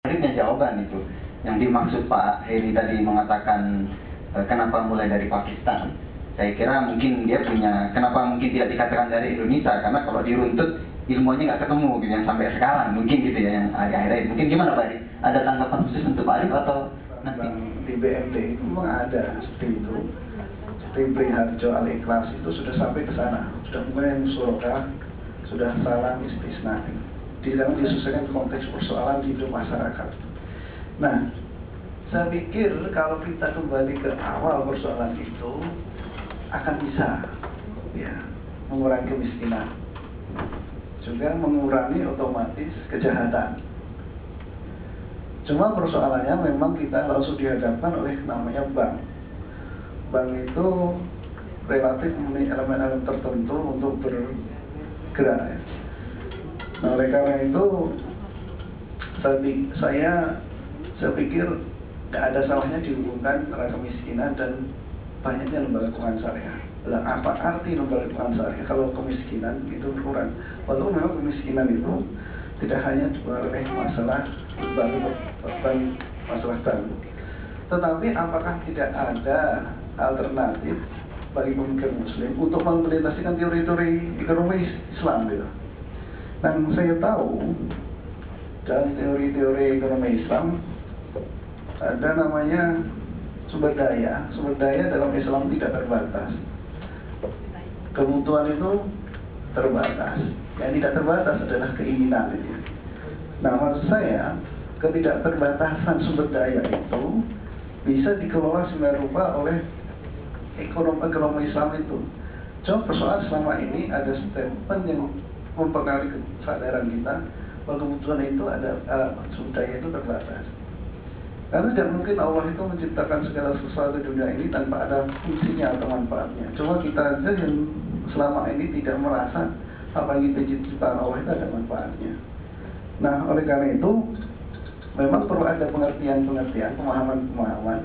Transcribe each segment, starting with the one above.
Sebenarnya jawaban itu yang dimaksud Pak Heri tadi mengatakan kenapa mulai dari Pakistan. Saya kira mungkin dia punya, kenapa mungkin tidak dikatakan dari Indonesia, karena kalau diruntut ilmunya nggak ketemu gitu yang sampai sekarang, mungkin gitu ya yang akhir-akhir ini. Mungkin gimana Pak Heri? Ada tanggapan khusus untuk Pak Arif atau nanti? Di BMT itu memang ada seperti itu. Seperti Beringharjo Al-Ikhlas itu sudah sampai ke sana, sudah mulai musyarah, sudah salam istisna. Di dalam disesuaikan konteks persoalan di hidup masyarakat. Nah, saya pikir kalau kita kembali ke awal persoalan itu akan bisa ya mengurangi kemiskinan, juga mengurangi otomatis kejahatan. Cuma persoalannya memang kita langsung dihadapkan oleh namanya bank. Bank itu relatif memiliki elemen-elemen tertentu untuk bergerak ya. Nah, oleh karena itu saya pikir tidak ada salahnya dihubungkan antara kemiskinan dan banyaknya lembaga keuangan syariah. Lah, apa arti lembaga keuangan syariah kalau kemiskinan itu berkurang? Walaupun memang kemiskinan itu tidak hanya oleh masalah masalah baru, tetapi apakah tidak ada alternatif bagi pemikir Muslim untuk mengimplementasikan teori-teori ekonomi Islam gitu? Dan saya tahu dalam teori-teori ekonomi Islam ada namanya sumber daya. Sumber daya dalam Islam tidak terbatas. Kebutuhan itu terbatas. Yang tidak terbatas adalah keinginan itu. Nah, maksud saya ketidakterbatasan sumber daya itu bisa dikelola sembilan rupa oleh ekonomi Islam itu. Cuma persoalan selama ini ada statement yang mempengaruhi kesadaran kita bahwa kebutuhan itu ada sumber daya itu terbatas. Karena tidak mungkin Allah itu menciptakan segala sesuatu di dunia ini tanpa ada fungsinya atau manfaatnya. Cuma kita aja yang selama ini tidak merasa apa yang kita ciptakan Allah itu ada manfaatnya. Nah, oleh karena itu memang perlu ada pengertian-pengertian, pemahaman-pemahaman.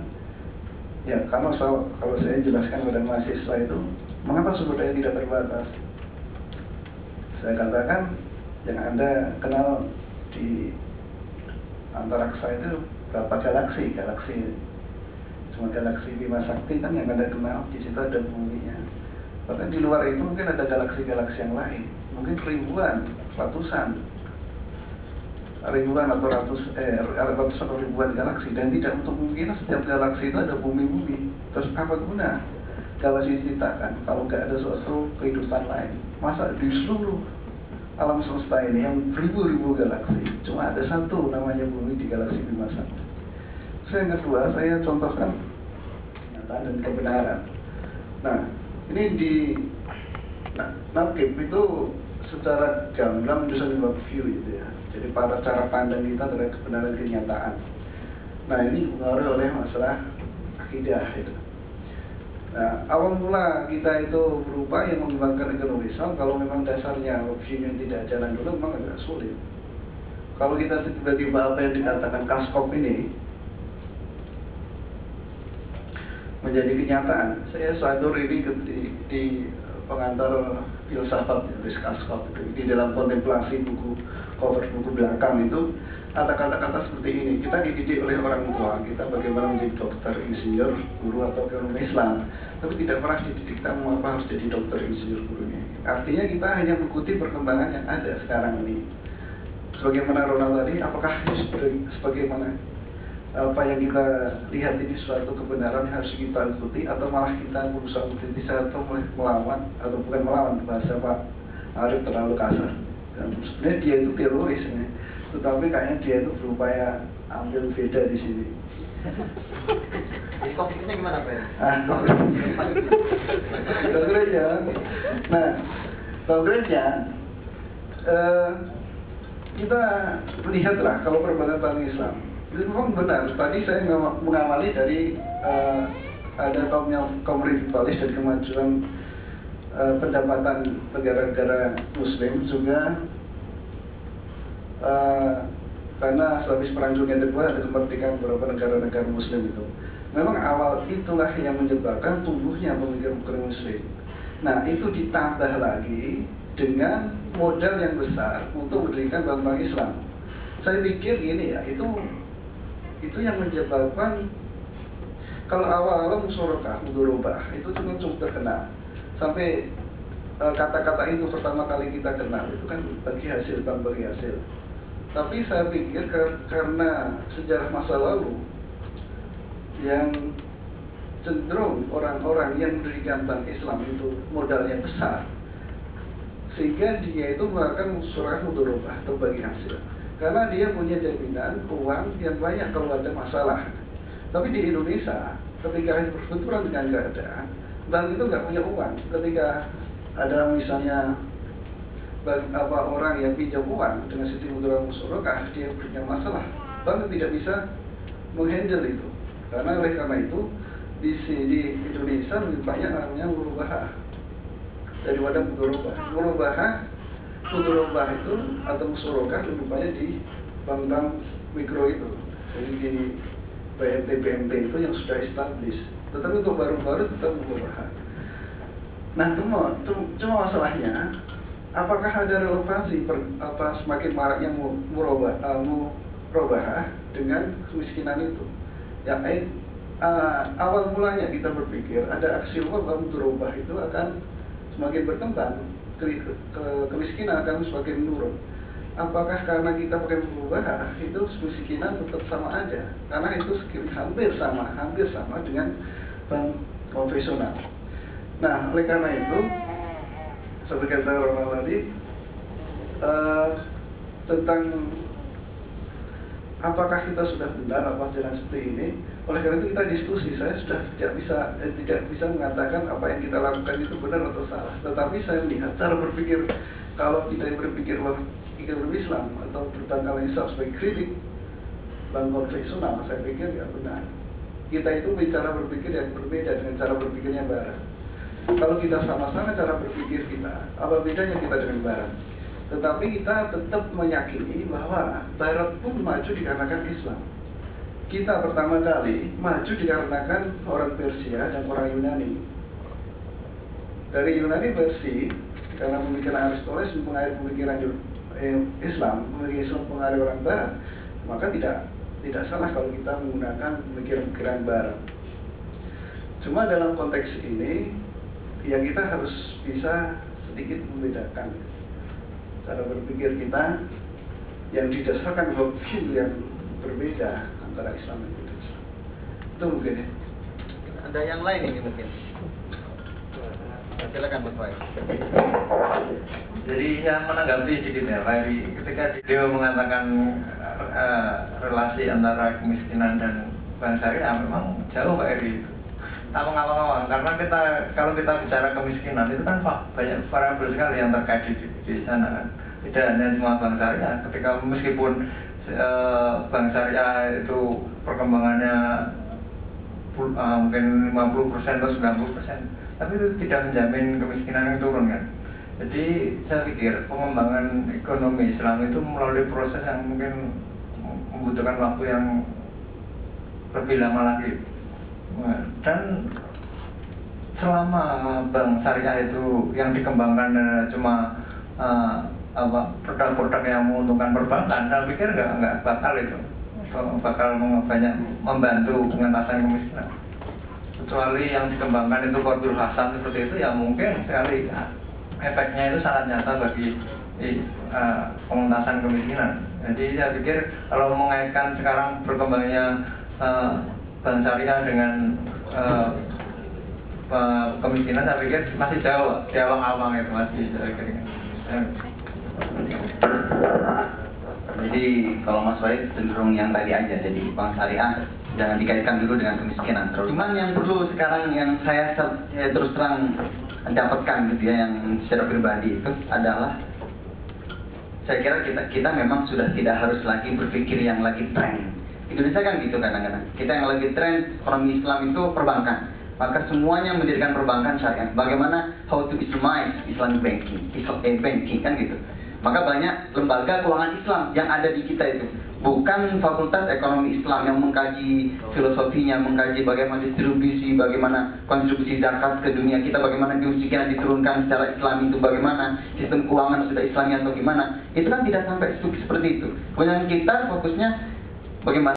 Ya, kalau saya jelaskan kepada mahasiswa itu, mengapa sumber daya tidak terbatas? Saya katakan yang Anda kenal di antariksa itu berapa galaksi cuma galaksi Bima Sakti kan yang Anda kenal, di situ ada buminya. Bahkan di luar itu mungkin ada galaksi-galaksi yang lain, mungkin ribuan, ratusan atau ratusan atau ribuan galaksi, dan tidak untuk kemungkinan setiap galaksi itu ada bumi-bumi. Terus apa guna galaksi diciptakan kalau nggak ada suatu kehidupan lain? Masa di seluruh alam semesta ini yang ribu-ribu galaksi cuma ada satu namanya bumi di galaksi Bima Sakti? Yang kedua, saya contohkan kenyataan dan kebenaran. Nah, ini di Nakib itu secara gamblang menunjukkan worldview gitu ya. Jadi pada cara pandang kita terhadap kebenaran kenyataan. Nah, ini dipengaruhi oleh masalah akidah itu. Nah, awal mula kita itu berupaya mengembangkan ekonomi Islam, kalau memang dasarnya worldview-nya tidak jalan dulu, memang agak sulit. Kalau kita tiba-tiba apa yang dikatakan Kaskop ini menjadi kenyataan. Saya sadur ini di pengantar filsafat dari Kaskop itu, di dalam kontemplasi cover buku belakang itu ada kata-kata seperti ini. Kita dididik oleh orang tua kita bagaimana menjadi dokter, insinyur, guru atau ekonom Islam, tapi tidak pernah dididik kita mengapa harus jadi dokter, insinyur, gurunya. Artinya kita hanya mengikuti perkembangan yang ada sekarang ini. Sebagaimana Ronald tadi, apakah sebagaimana apa yang kita lihat ini suatu kebenaran yang harus kita ikuti, atau malah kita berusaha mengkritis atau melawan, atau bukan melawan, bahasa Pak Arif terlalu kasar. Dan sebenarnya dia itu teroris ya. Tetapi kayaknya dia itu berupaya ambil beda di sini. Jadi konfliknya gimana Pak? Konkretnya, nah konkretnya kita lihatlah kalau perbedaan Islam itu memang benar. Tadi saya mengamali dari ada kaum rivitalis dan kemajuan pendapatan negara-negara Muslim juga. Karena habis perang dunia kedua ada kemerdekaan beberapa negara-negara Muslim itu. Memang awal itulah yang menyebabkan tumbuhnya pemikiran Muslim. Nah, itu ditambah lagi dengan modal yang besar untuk mendirikan bank-bank Islam. Saya pikir gini ya, itu yang menyebabkan kalau awal-awal mudorobah itu cuma terkenal sampai kata-kata itu pertama kali kita kenal itu kan bagi hasil. Tapi saya pikir karena sejarah masa lalu yang cenderung orang-orang yang mendirikan bank Islam itu modalnya besar, sehingga dia itu melakukan musyawarah mudorobah atau bagi hasil, karena dia punya jaminan uang yang banyak kalau ada masalah. Tapi di Indonesia ketika berbenturan dengan keadaan, bank itu nggak punya uang. Ketika ada misalnya orang yang pinjam uang dengan sistem musyawarah, dia punya masalah, bank tidak bisa menghandle itu. Oleh karena itu di Indonesia lebih banyak namanya murabahah daripada mudorobah. Mudorobah itu atau musyawarah lebih banyak di bank-bank mikro itu, jadi di BMT itu yang sudah established. Tetapi untuk baru-baru tetap murabahah. Nah, cuma masalahnya, apakah ada relevansi semakin maraknya murabahah dengan kemiskinan itu? Ya, awal mulanya kita berpikir ada aksi bahwa mudorobah itu akan semakin berkembang, kemiskinan akan semakin menurun. Apakah karena kita pakai murabahah itu kemiskinan tetap sama aja? Karena itu hampir sama dengan bank konvensional. Nah, oleh karena itu seperti kata Ronald tadi tentang apakah kita sudah benar apa jalan seperti ini. Oleh karena itu kita diskusi. Saya sudah tidak bisa mengatakan apa yang kita lakukan itu benar atau salah. Tetapi saya melihat cara berpikir, kalau kita berpikir Islam atau bertanggal Islam sebagai kritik bank konvensional, saya pikir ya benar. Kita itu bicara berpikir yang berbeda dengan cara berpikirnya Barat. Kalau kita sama-sama cara berpikir kita, apa bedanya kita dengan Barat? Tetapi kita tetap meyakini bahwa Barat pun maju dikarenakan Islam. Kita pertama kali maju dikarenakan orang Persia dan orang Yunani. Dari Yunani versi, karena pemikiran Aristoteles mempengaruhi pemikiran Islam mempengaruhi orang Barat, maka tidak salah kalau kita menggunakan pemikiran Barat. Cuma dalam konteks ini, yang kita harus bisa sedikit membedakan cara berpikir kita yang didasarkan worldview yang berbeda antara Islam dan tidak Islam. Itu mungkin ya. Ada yang lain ini mungkin. Silakan Mas Faiz. Jadi yang menanggapi sedikit ya, Pak Eri, ketika dia mengatakan relasi antara kemiskinan dan bank syariah memang jauh Pak Eri. Tak mengawang-awang, karena kalau kita bicara kemiskinan itu kan banyak variabel sekali yang terkait di sana kan. Tidak hanya cuma bank syariah, ketika meskipun bank syariah itu perkembangannya mungkin 50% atau 90%, tapi itu tidak menjamin kemiskinan yang turun kan. Jadi saya pikir pengembangan ekonomi Islam itu melalui proses yang mungkin membutuhkan waktu yang lebih lama lagi. Dan selama bank syariah itu yang dikembangkan cuma produk-produk yang menguntungkan perbankan, saya pikir nggak bakal itu bakal banyak membantu pengentasan kemiskinan. Kecuali yang dikembangkan itu Qardul Hasan seperti itu, ya mungkin sekali efeknya itu sangat nyata bagi pengentasan kemiskinan. Jadi saya pikir kalau mengaitkan sekarang berkembangnya bank syariah dengan kemiskinan, saya pikir masih jauh di awang-awang itu masih saya pikir. Jadi kalau Mas Faiz cenderung yang tadi aja, jadi bank syariah jangan dikaitkan dulu dengan kemiskinan. Cuman yang perlu sekarang yang saya terus terang dapatkan gitu ya, yang secara pribadi itu adalah saya kira kita memang sudah tidak harus lagi berpikir yang lagi tren. Indonesia kan gitu kadang-kadang. Kita yang lagi tren ekonomi Islam itu perbankan, maka semuanya mendirikan perbankan syariah. Bagaimana how to Islamize Islamic banking kan gitu. Maka banyak lembaga keuangan Islam yang ada di kita itu bukan Fakultas Ekonomi Islam yang mengkaji filosofinya, mengkaji bagaimana distribusi, bagaimana kontribusi zakat ke dunia kita, bagaimana kemiskinan diturunkan secara Islam itu, bagaimana sistem keuangan sudah Islamnya atau gimana. Itu kan tidak sampai seperti itu. Kemudian kita fokusnya bagaimana